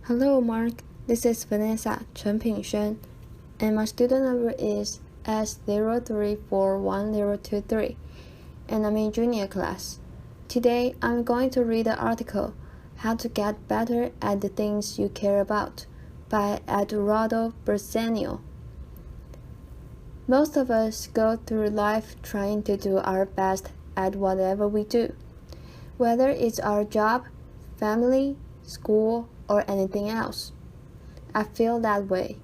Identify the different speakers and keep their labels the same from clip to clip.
Speaker 1: Hello, Mark. This is Vanessa Chen Pingshen, and my student number is S03411023, and I'm in junior class. Today, I'm going to read the article, How to Get Better at the Things You Care About, by Eduardo Briceño. Most of us go through life trying to do our best at whatever we do, whether it's our job, family, school, or anything else. I feel that way.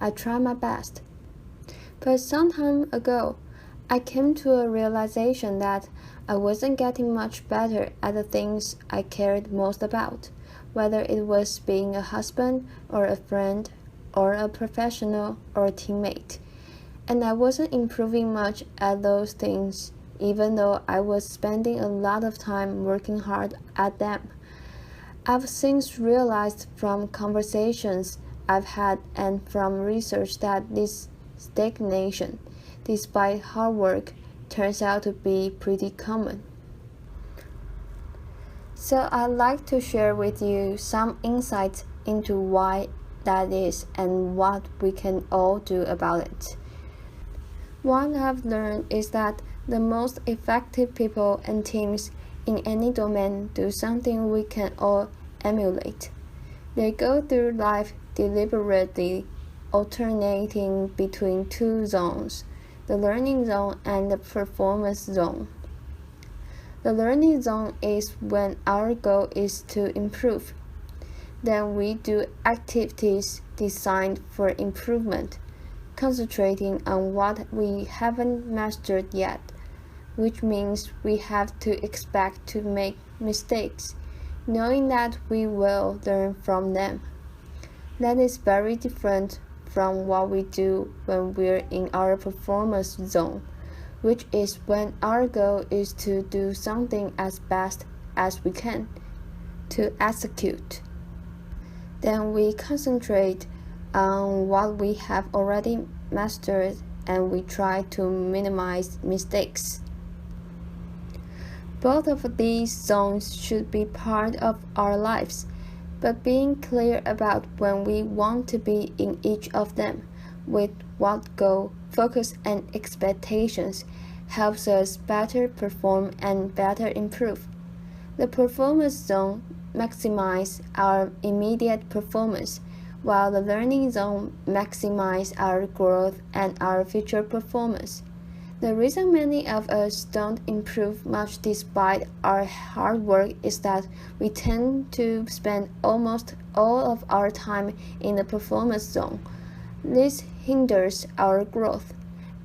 Speaker 1: I try my best. But some time ago, I came to a realization that I wasn't getting much better at the things I cared most about, whether it was being a husband or a friend or a professional or a teammate. And I wasn't improving much at those things, even though I was spending a lot of time working hard at them. I've since realized from conversations I've had and from research that this stagnation, despite hard work, turns out to be pretty common. So I'd like to share with you some insights into why that is and what we can all do about it. One I've learned is that the most effective people and teams in any domain do something we can all emulate. They go through life deliberately alternating between two zones, the learning zone and the performance zone. The learning zone is when our goal is to improve. Then we do activities designed for improvement, concentrating on what we haven't mastered yet, which means we have to expect to make mistakes, knowing that we will learn from them. That is very different from what we do when we're in our performance zone, which is when our goal is to do something as best as we can, to execute. Then we concentrate on what we have already mastered and we try to minimize mistakes. Both of these zones should be part of our lives, but being clear about when we want to be in each of them, with what goal, focus, and expectations, helps us better perform and better improve. The performance zone maximizes our immediate performance, while the learning zone maximizes our growth and our future performance. The reason many of us don't improve much despite our hard work is that we tend to spend almost all of our time in the performance zone. This hinders our growth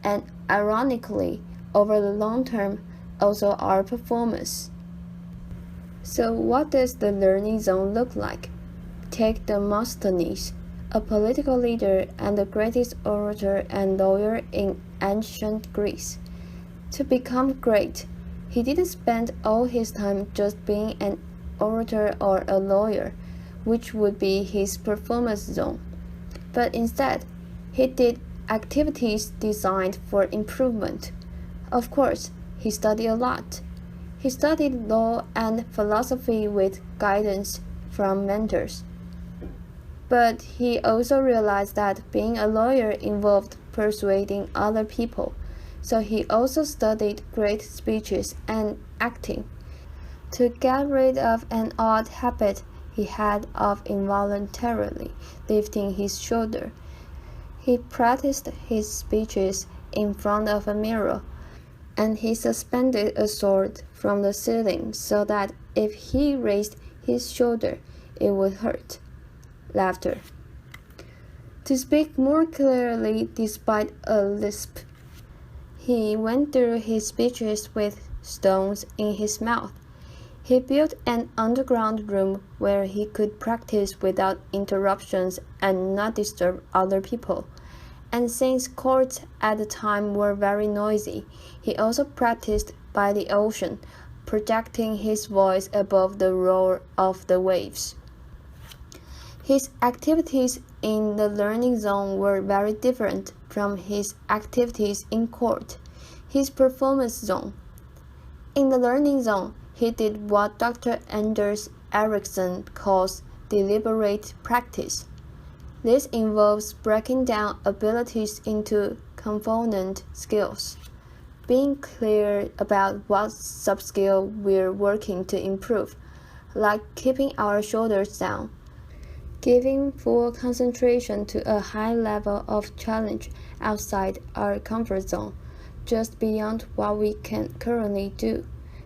Speaker 1: and, ironically, over the long term, also our performance. So what does the learning zone look like? Take Demosthenes, a political leader and the greatest orator and lawyer in ancient Greece. To become great, he didn't spend all his time just being an orator or a lawyer, which would be his performance zone, but instead, he did activities designed for improvement. Of course, he studied a lot. He studied law and philosophy with guidance from mentors. But he also realized that being a lawyer involved persuading other people, so he also studied great speeches and acting. To get rid of an odd habit he had of involuntarily lifting his shoulder, he practiced his speeches in front of a mirror, and he suspended a sword from the ceiling so that if he raised his shoulder, it would hurt. Laughter. To speak more clearly despite a lisp, he went through his speeches with stones in his mouth. He built an underground room where he could practice without interruptions and not disturb other people. And since courts at the time were very noisy, he also practiced by the ocean, projecting his voice above the roar of the waves. His activities in the learning zone were very different from his activities in court, his performance zone. In the learning zone, he did what Dr. Anders Ericsson calls deliberate practice. This involves breaking down abilities into component skills, being clear about what sub-skill we're working to improve, like keeping our shoulders down, giving full concentration to a high level of challenge outside our comfort zone, just beyond what we can currently do,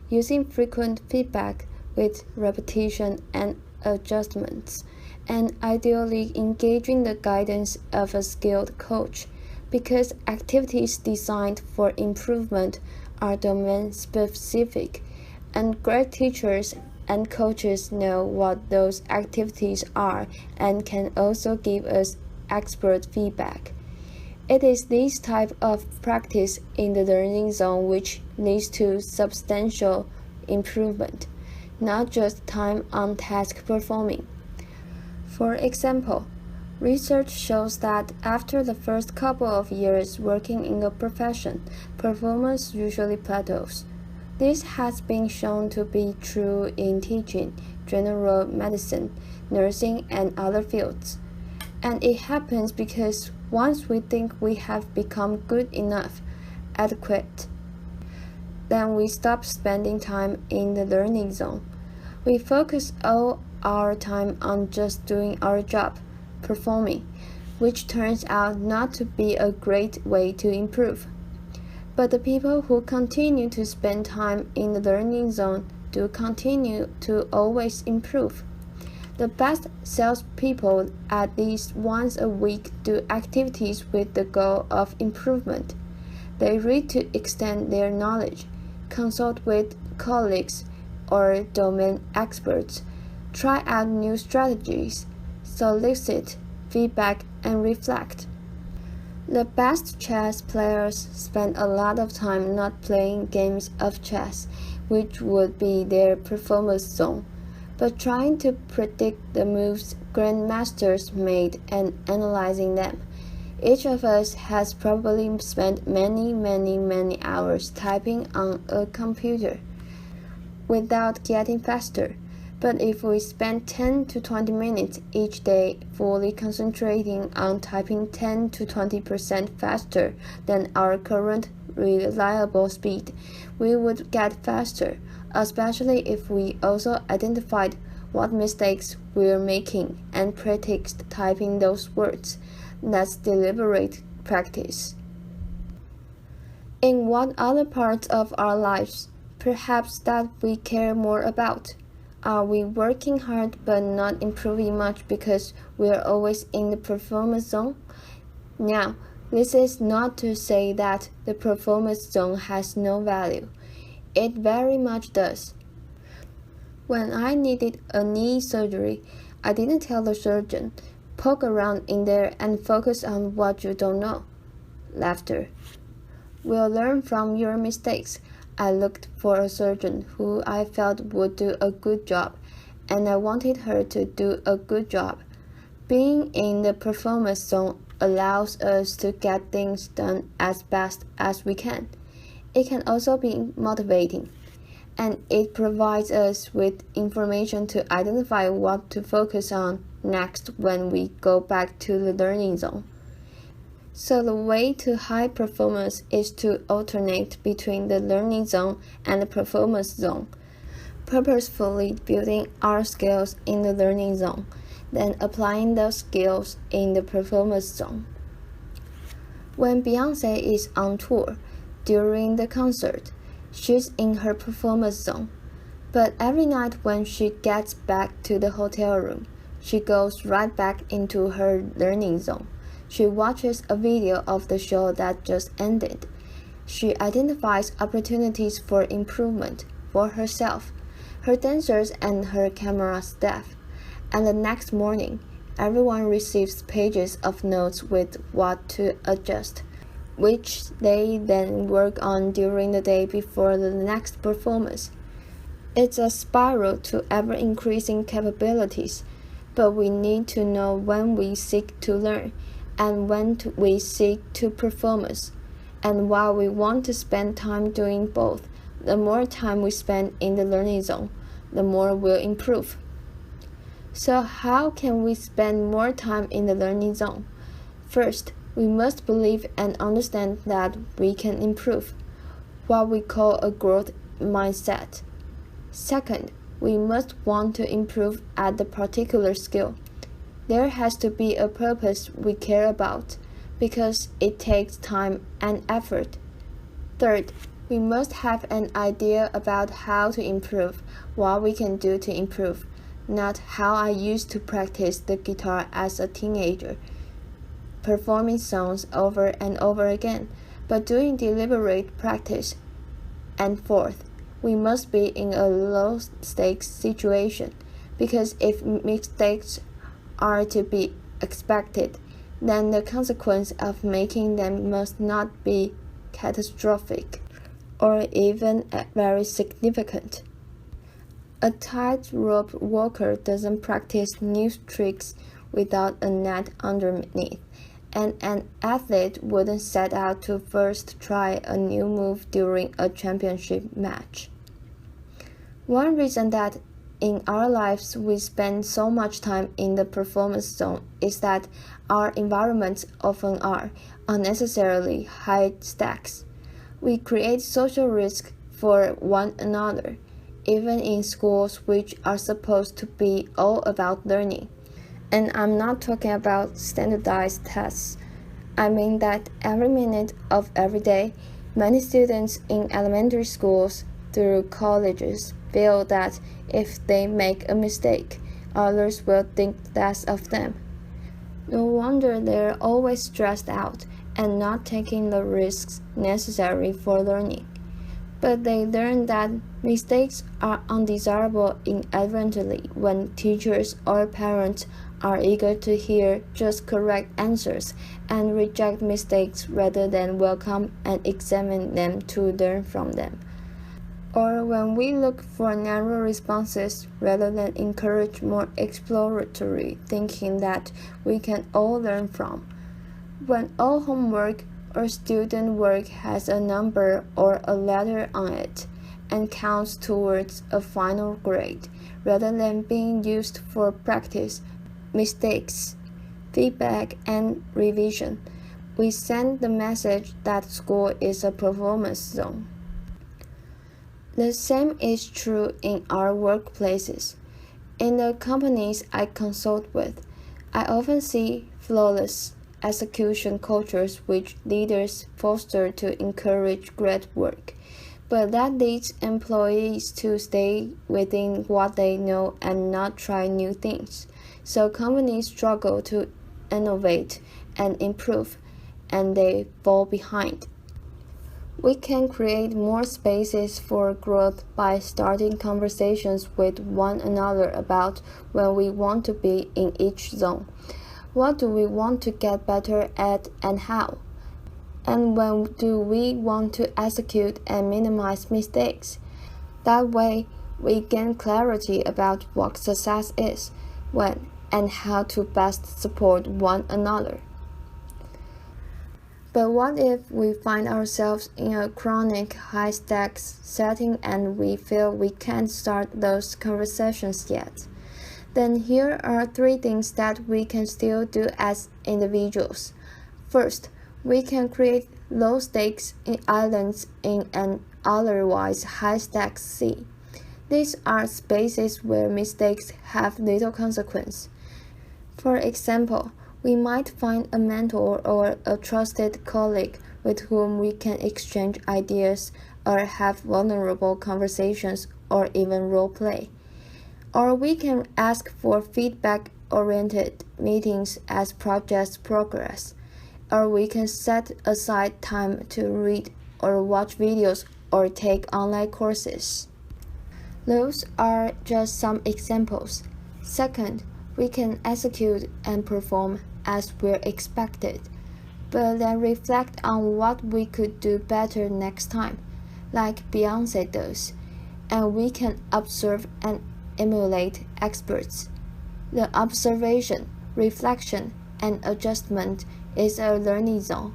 Speaker 1: using frequent feedback with repetition and adjustments, and ideally engaging the guidance of a skilled coach, because activities designed for improvement are domain-specific, and great teachers and coaches know what those activities are and can also give us expert feedback. It is this type of practice in the learning zone which leads to substantial improvement, not just time on task performing. For example, research shows that after the first couple of years working in a profession, performance usually plateaus. This has been shown to be true in teaching, general medicine, nursing, and other fields. And it happens because once we think we have become good enough, adequate, then we stop spending time in the learning zone. We focus all our time on just doing our job, performing, which turns out not to be a great way to improve. But the people who continue to spend time in the learning zone do continue to always improve. The best salespeople at least once a week do activities with the goal of improvement. They read to extend their knowledge, consult with colleagues or domain experts, try out new strategies, solicit feedback, and reflect. The best chess players spend a lot of time not playing games of chess, which would be their performance zone, but trying to predict the moves grandmasters made and analyzing them. Each of us has probably spent many hours typing on a computer without getting faster. But if we spend 10 to 20 minutes each day fully concentrating on typing 10 to 20% faster than our current reliable speed, we would get faster, especially if we also identified what mistakes we're making and practiced typing those words. That's deliberate practice. In what other parts of our lives, perhaps that we care more about? Are we working hard but not improving much because we are always in the performance zone? Now, this is not to say that the performance zone has no value. It very much does. When I needed a knee surgery, I didn't tell the surgeon, poke around in there and focus on what you don't know. Laughter. We'll learn from your mistakes. I looked for a surgeon who I felt would do a good job, and I wanted her to do a good job. Being in the performance zone allows us to get things done as best as we can. It can also be motivating, and it provides us with information to identify what to focus on next when we go back to the learning zone. So the way to high performance is to alternate between the learning zone and the performance zone, purposefully building our skills in the learning zone, then applying those skills in the performance zone. When Beyoncé is on tour, during the concert, she's in her performance zone. But every night when she gets back to the hotel room, she goes right back into her learning zone. She watches a video of the show that just ended. She identifies opportunities for improvement for herself, her dancers, and her camera staff. And the next morning, everyone receives pages of notes with what to adjust, which they then work on during the day before the next performance. It's a spiral to ever-increasing capabilities, but we need to know when we seek to learn and when we seek to performance. And while we want to spend time doing both, the more time we spend in the learning zone, the more we'll improve. So how can we spend more time in the learning zone? First, we must believe and understand that we can improve, what we call a growth mindset. Second, we must want to improve at the particular skill. There has to be a purpose we care about, because it takes time and effort. Third, we must have an idea about how to improve, what we can do to improve, not how I used to practice the guitar as a teenager, performing songs over and over again, but doing deliberate practice. And fourth, we must be in a low-stakes situation, because if mistakes are to be expected, then the consequence of making them must not be catastrophic or even very significant. A tightrope walker doesn't practice new tricks without a net underneath, and an athlete wouldn't set out to first try a new move during a championship match. One reason that in our lives we spend so much time in the performance zone is that our environments often are unnecessarily high stakes. We create social risk for one another, even in schools which are supposed to be all about learning. And I'm not talking about standardized tests. I mean that every minute of every day, many students in elementary schools through colleges feel that if they make a mistake, others will think less of them. No wonder they're always stressed out and not taking the risks necessary for learning. But they learn that mistakes are undesirable inadvertently when teachers or parents are eager to hear just correct answers and reject mistakes rather than welcome and examine them to learn from them. Or when we look for narrow responses rather than encourage more exploratory thinking that we can all learn from. When all homework or student work has a number or a letter on it and counts towards a final grade, rather than being used for practice, mistakes, feedback, and revision, we send the message that school is a performance zone. The same is true in our workplaces. In the companies I consult with, I often see flawless execution cultures which leaders foster to encourage great work, but that leads employees to stay within what they know and not try new things. So companies struggle to innovate and improve, and they fall behind. We can create more spaces for growth by starting conversations with one another about where we want to be in each zone. What do we want to get better at and how? And when do we want to execute and minimize mistakes? That way, we gain clarity about what success is, when, and how to best support one another. But what if we find ourselves in a chronic high-stakes setting and we feel we can't start those conversations yet? Then here are 3 things that we can still do as individuals. First, we can create low-stakes islands in an otherwise high-stakes sea. These are spaces where mistakes have little consequence. For example, we might find a mentor or a trusted colleague with whom we can exchange ideas or have vulnerable conversations or even role play. Or we can ask for feedback-oriented meetings as projects progress. Or we can set aside time to read or watch videos or take online courses. Those are just some examples. Second, we can execute and perform as we're expected, but then reflect on what we could do better next time, like Beyoncé does, and we can observe and emulate experts. The observation, reflection, and adjustment is a learning zone.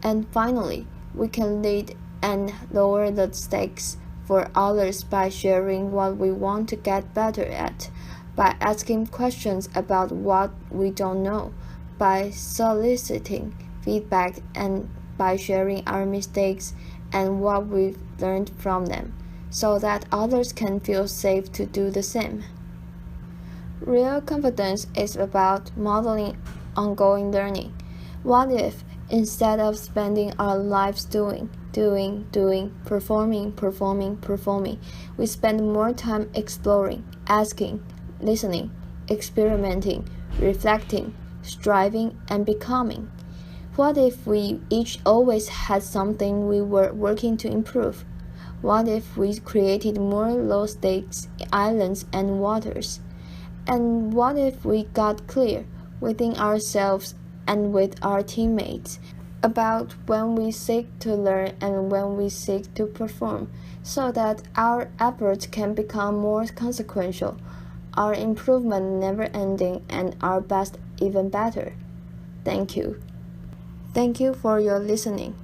Speaker 1: And finally, we can lead and lower the stakes for others by sharing what we want to get better at, by asking questions about what we don't know, by soliciting feedback, and by sharing our mistakes and what we've learned from them, so that others can feel safe to do the same. Real confidence is about modeling ongoing learning. What if, instead of spending our lives doing, performing, we spend more time exploring, asking, listening, experimenting, reflecting, striving, and becoming? What if we each always had something we were working to improve? What if we created more low-stakes islands and waters? And what if we got clear within ourselves and with our teammates about when we seek to learn and when we seek to perform, so that our efforts can become more consequential, our improvement never ending, and our best even better? Thank you. Thank you for your listening.